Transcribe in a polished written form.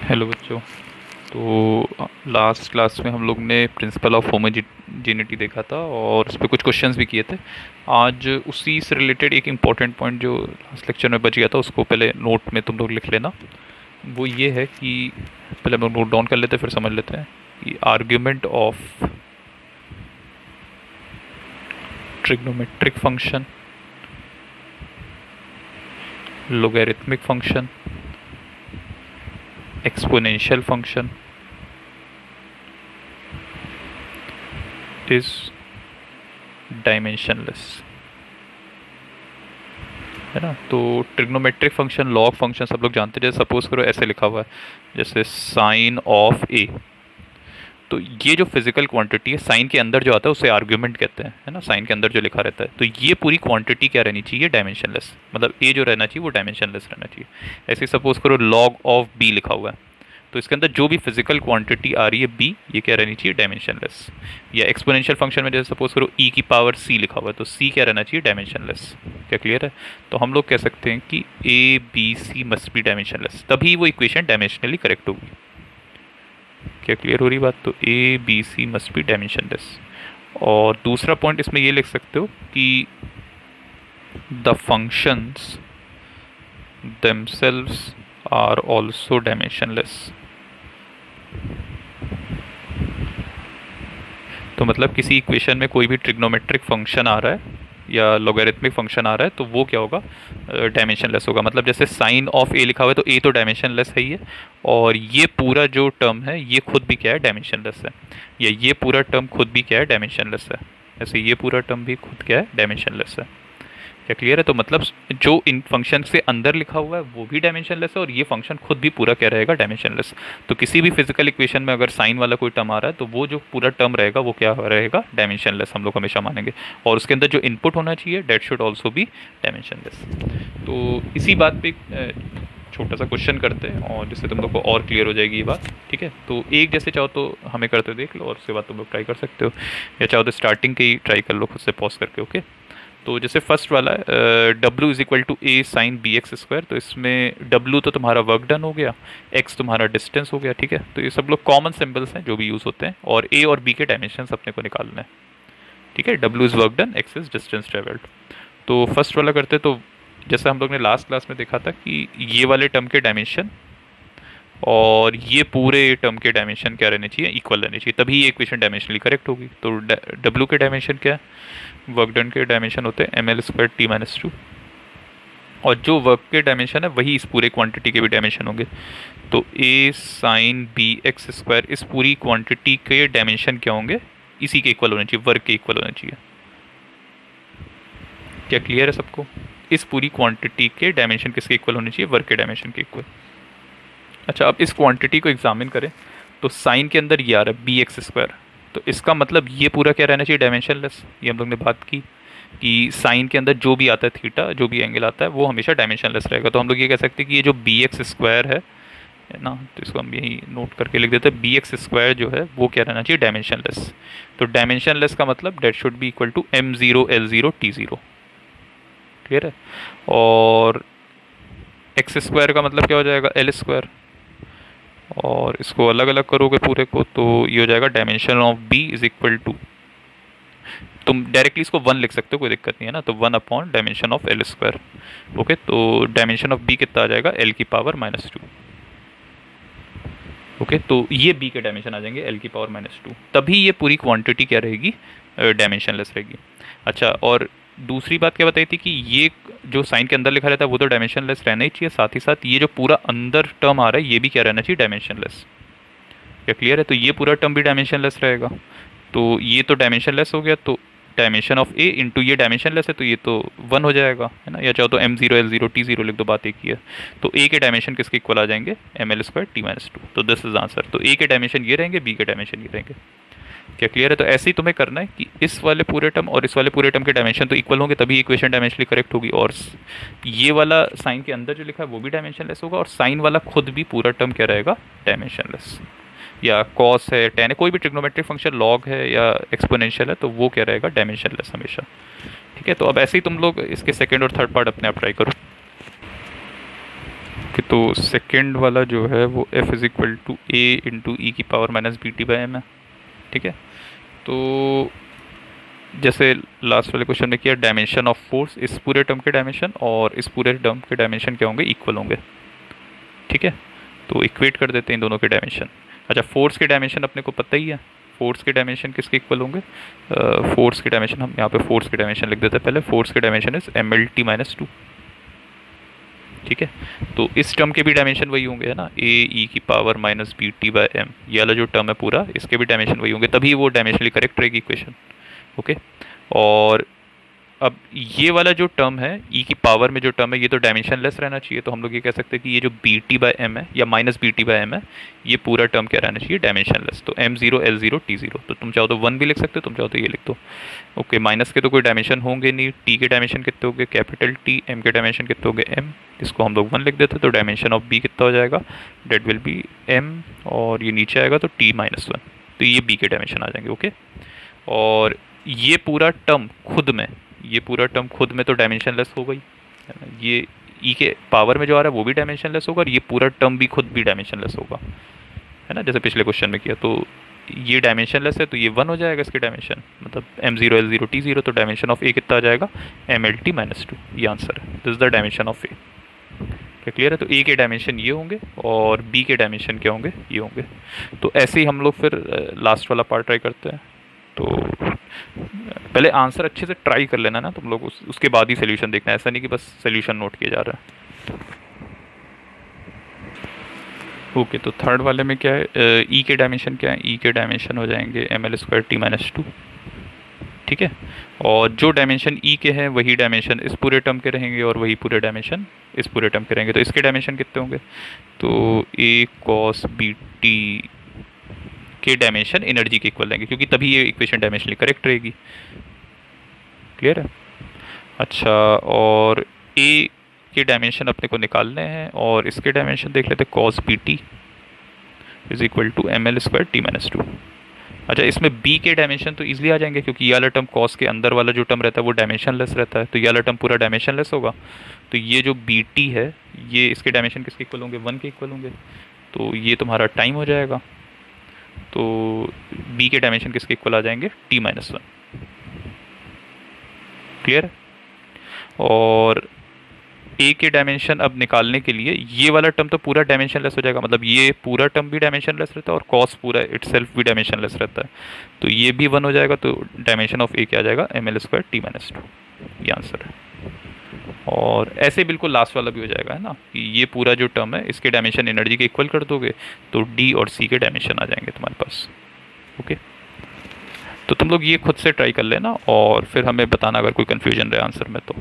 Hello बच्चों। तो last class में हम लोग ने प्रिंसिपल ऑफ होमोजेनिटी देखा था और उस पर कुछ क्वेश्चंस भी किए थे। आज उसी से रिलेटेड एक इम्पॉर्टेंट पॉइंट जो लास्ट लेक्चर में बच गया था उसको पहले नोट में तुम लोग लिख लेना। वो ये है कि पहले हम लोग नोट डाउन कर लेते हैं फिर समझ लेते हैं कि argument of trigonometric function, logarithmic function, exponential function is dimensionless, है ना। तो ट्रिग्नोमेट्रिक फंक्शन, लॉग फंक्शन सब लोग जानते हैं। जैसे सपोज करो ऐसे लिखा हुआ है, जैसे साइन ऑफ ए। तो ये जो फिजिकल क्वांटिटी है, साइन के अंदर जो आता है उसे आर्ग्यूमेंट कहते हैं, है ना। साइन के अंदर जो लिखा रहता है, तो ये पूरी क्वांटिटी क्या रहनी चाहिए? डायमेंशनलेस। मतलब ए जो रहना चाहिए वो डायमेंशनलेस रहना चाहिए। ऐसे सपोज करो लॉग ऑफ बी लिखा हुआ है, तो इसके अंदर जो भी फिजिकल क्वांटिटी आ रही है बी, ये क्या रहनी चाहिए? डायमेंशनलेस। या एक्सपोनेंशियल फंक्शन में जैसे सपोज करो ई की पावर सी लिखा हुआ है, तो सी क्या रहना चाहिए? डायमेंशनलेस। क्या क्लियर है? तो हम लोग कह सकते हैं कि A B C must be dimensionless, तभी वो इक्वेशन डायमेंशनली करेक्ट होगी। क्या क्लियर हो रही बात? तो A B C must be dimensionless. और दूसरा पॉइंट इसमें ये लिख सकते हो कि the functions themselves are also dimensionless। तो मतलब किसी इक्वेशन में कोई भी ट्रिग्नोमेट्रिक फंक्शन आ रहा है या लॉगरिथमिक फंक्शन आ रहा है तो वो क्या होगा? डायमेंशनलेस होगा। मतलब जैसे साइन ऑफ ए लिखा हुआ है तो ए तो डायमेंशनलेस है ही है, और ये पूरा जो टर्म है ये खुद भी क्या है? डायमेंशनलेस है। या ये पूरा टर्म खुद भी क्या है? डायमेंशनलेस है। ऐसे ये पूरा टर्म भी खुद क्या है? डायमेंशनलेस है। क्या क्लियर है? तो मतलब जो इन फंक्शन से अंदर लिखा हुआ है वो भी डायमेंशनलेस है, और ये फंक्शन खुद भी पूरा क्या रहेगा? डायमेंशनलेस। तो किसी भी फिजिकल इक्वेशन में अगर साइन वाला कोई टर्म आ रहा है तो वो जो पूरा टर्म रहेगा वो क्या रहेगा? डायमेंशनलेस, हम लोग हमेशा मानेंगे। और उसके अंदर जो इनपुट होना चाहिए that should also be dimensionless. तो इसी बात पे छोटा सा क्वेश्चन करते हैं और जिससे तुम लोग को और क्लियर हो जाएगी ये बात। ठीक है, तो एक जैसे चाहो तो हमें करते देख लो और उसके बाद तुम लोग ट्राई कर सकते हो, या चाहो तो स्टार्टिंग के ही ट्राई कर लो खुद से पॉज करके। ओके, तो जैसे फर्स्ट वाला है W is equal to A sine B x square. तो इसमें W तो तुम्हारा वर्क डन हो गया, X तुम्हारा डिस्टेंस हो गया। ठीक है, तो ये सब लोग कॉमन सिंबल्स हैं जो भी यूज़ होते हैं, और A और B के डायमेंशंस अपने को निकालने हैं। ठीक है, W is work done, X is distance travelled. तो फर्स्ट वाला करते तो जैसे हम लोग ने लास्ट क्लास में देखा था कि ये वाले टर्म के डायमेंशन और ये पूरे टर्म के डायमेंशन क्या रहने चाहिए? इक्वल रहने चाहिए, तभी ये इक्वेशन डायमेंशनली करेक्ट होगी। तो डब्ल्यू के डायमेंशन क्या है? वर्क डन के डायमेंशन होते हैं M L square T minus two, और जो वर्क के डायमेंशन है वही इस पूरे क्वांटिटी के भी डायमेंशन होंगे। तो ए साइन बी एक्स स्क्वायर, इस पूरी क्वांटिटी के डायमेंशन क्या होंगे? इसी के इक्वल होने चाहिए, वर्क के इक्वल होने चाहिए। क्या क्लियर है सबको? इस पूरी क्वांटिटी के डायमेंशन किसके इक्वल होने चाहिए? वर्क के डायमेंशन के इक्वल। अच्छा, अब इस क्वांटिटी को एग्जामिन करें तो साइन के अंदर ये आ रहा है बी एक्स स्क्वायर, तो इसका मतलब ये पूरा क्या रहना चाहिए? डायमेंशनलेस। ये हम लोग ने बात की कि साइन के अंदर जो भी आता है, थीटा जो भी एंगल आता है वो हमेशा डायमेंशनलेस रहेगा। तो हम लोग ये कह सकते हैं कि ये जो बी एक्स स्क्वायर है ना, तो इसको हम यही नोट करके लिख देते हैं, बी एक्स स्क्वायर जो है वो क्या रहना चाहिए? डायमेंशनलेस। तो डायमेंशनलेस का मतलब that should be equal to M zero L zero T zero. Clear है? और एक्स स्क्वायर का मतलब क्या हो जाएगा? L square. और इसको अलग अलग करोगे पूरे को तो ये हो जाएगा dimension of B is equal to, तुम डायरेक्टली इसको वन लिख सकते हो, कोई दिक्कत नहीं है ना, तो one upon dimension of L square. Okay, तो डायमेंशन ऑफ बी कितना आ जाएगा? एल की पावर माइनस टू। ओके, तो ये बी के डायमेंशन आ जाएंगे एल की पावर माइनस टू, तभी ये पूरी क्वांटिटी क्या रहेगी? डायमेंशनलेस रहेगी। अच्छा, और दूसरी बात क्या बताई थी कि ये जो साइन के अंदर लिखा रहता है वो तो डायमेंशनलेस रहना ही चाहिए, साथ ही साथ ये जो पूरा अंदर टर्म आ रहा है ये भी क्या रहना चाहिए? डायमेंशनलेस। क्या क्लियर है? तो ये पूरा टर्म भी डायमेंशनलेस रहेगा। तो ये तो डायमेंशनलेस हो गया, तो डायमेंशन ऑफ ए इंटू ये डायमेंशनलेस है तो ये तो वन हो जाएगा, है ना। या चाहो तो M zero L zero T zero लिख दो, बात एक ही है। तो ए के डायमेंशन किसके इक्वल आ जाएंगे? M L square T minus two. तो दिस इज आंसर। तो ए के डायमेंशन ये रहेंगे, बी के डायमेंशन ये रहेंगे। क्या क्लियर है? तो ऐसे ही तुम्हें करना है कि इस वाले पूरे टर्म और इस वाले पूरे टर्म के डायमेंशन तो इक्वल होंगे तभी इक्वेशन डायमेंशनली करेक्ट होगी, और ये वाला साइन के अंदर जो लिखा है वो भी डायमेंशनलेस होगा, और साइन वाला खुद भी पूरा टर्म क्या रहेगा? डायमेंशनलेस। या कॉस है, टेन है, कोई भी ट्रिग्नोमेट्रिक फंक्शन लॉग है या एक्सपोनेंशियल है तो वो क्या रहेगा? डायमेंशनलेस हमेशा। ठीक है, तो अब ऐसे ही तुम लोग इसके सेकंड और थर्ड पार्ट अपने आप ट्राई करो। ओके, तो सेकेंड वाला जो है वो F is equal to A into E की power minus B T by M है। ठीक है, तो जैसे लास्ट वाले क्वेश्चन में किया, डायमेंशन ऑफ फोर्स, इस पूरे टर्म के डायमेंशन और इस पूरे टर्म के डायमेंशन क्या होंगे, इक्वल होंगे। ठीक है, तो इक्वेट कर देते हैं इन दोनों के डायमेंशन। अच्छा, फोर्स के डायमेंशन अपने को पता ही है, फोर्स के डायमेंशन किसके इक्वल होंगे, फोर्स के डायमेंशन, हम यहाँ पे फोर्स के डायमेंशन लिख देते हैं पहले। फोर्स के dimension is M L T minus two. ठीक है, तो इस टर्म के भी डायमेंशन वही होंगे, है ना, ए ई की power minus B T by M, ये वाला जो टर्म है पूरा, इसके भी डायमेंशन वही होंगे, तभी वो डायमेंशनली करेक्ट रहेगी इक्वेशन। ओके, और अब ये वाला जो टर्म है, ई की पावर में जो टर्म है, ये तो डायमेंशन लेस रहना चाहिए, तो हम लोग ये कह सकते हैं कि ये जो बी टी बाई एम है या minus B T by M है, ये पूरा टर्म क्या रहना चाहिए, डायमेंशन लेस। तो M zero L zero T zero, तो तुम चाहो तो वन भी लिख सकते हो, तुम चाहो तो ये लिख दो। ओके, माइनस के तो कोई डायमेंशन होंगे नहीं, टी के डायमेंशन कितने होंगे, कैपिटल टी, एम के डायमेंशन कितने होंगे, एम, इसको हम लोग वन लिख देते, तो डायमेंशन ऑफ बी कितना हो जाएगा, डेट विल बी एम, और ये नीचे आएगा तो टी माइनस वन, तो ये बी के डायमेंशन आ जाएंगे। ओके, और ये पूरा टर्म खुद में, ये पूरा टर्म खुद में तो डायमेंशन लेस हो गई, है ना, ये ई के पावर में जो आ रहा है वो भी डायमेंशन लेस होगा, और ये पूरा टर्म भी खुद भी डायमेंशन लेस होगा, है ना, जैसे पिछले क्वेश्चन में किया। तो ये डायमेंशन लेस है, तो ये वन हो जाएगा इसके डायमेंशन, मतलब M zero L zero T zero, तो डायमेंशन ऑफ ए कितना आ जाएगा, M L T minus two, ये आंसर है, this is the dimension of A. क्या क्लियर है, तो ए के डायमेंशन ये होंगे और बी के डायमेंशन क्या होंगे, ये होंगे। तो ऐसे ही हम लोग फिर लास्ट वाला पार्ट ट्राई करते हैं। तो पहले आंसर अच्छे से ट्राई कर लेना ना तुम लोग, उसके बाद ही सोल्यूशन देखना है, ऐसा नहीं कि बस सोल्यूशन नोट किया जा रहा है। ओके, तो थर्ड वाले में क्या है, ई के डायमेंशन क्या है, ई के डायमेंशन हो जाएंगे M L square T minus two. ठीक है, और जो डायमेंशन ई के हैं वही डायमेंशन इस पूरे टर्म के रहेंगे, और वही पूरे डायमेंशन इस पूरे टर्म के रहेंगे। तो इसके डायमेंशन कितने होंगे, तो ए कॉस बी टी के डायमेंशन एनर्जी के इक्वल रहेंगे, क्योंकि तभी ये इक्वेशन डायमेंशनली करेक्ट रहेगी। क्लियर है। अच्छा, और ए के डायमेंशन अपने को निकालने हैं, और इसके डायमेंशन देख लेते हैं, cos B T is equal to M L square T minus two. अच्छा, इसमें बी के डायमेंशन तो इजीली आ जाएंगे, क्योंकि ये वाला टर्म कॉस के अंदर वाला जो टर्म रहता है वो डायमेंशन लेस रहता है, तो ये वाला टर्म पूरा डायमेंशन लेस होगा। तो ये जो बी टी है, ये इसके डायमेंशन किसके इक्वल होंगे, वन के इक्वल होंगे, तो ये तुम्हारा टाइम हो जाएगा। तो बी के डायमेंशन किसके इक्वल आ जाएंगे, टी माइनस वन। क्लियर। और ए के डायमेंशन अब निकालने के लिए ये वाला टर्म तो पूरा डायमेंशन लेस हो जाएगा, मतलब ये पूरा टर्म भी डायमेंशन लेस रहता है और कॉस पूरा इटसेल्फ भी डायमेंशन लेस रहता है, तो ये भी वन हो जाएगा। तो डायमेंशन ऑफ ए क्या आ जाएगा, M L square T minus two, ये आंसर है। और ऐसे बिल्कुल लास्ट वाला भी हो जाएगा, है ना, कि ये पूरा जो टर्म है इसके डायमेंशन एनर्जी के इक्वल कर दोगे, तो डी और सी के डायमेंशन आ जाएंगे तुम्हारे पास। ओके, तो तुम लोग ये खुद से ट्राई कर लेना, और फिर हमें बताना अगर कोई कन्फ्यूजन रहे आंसर में तो।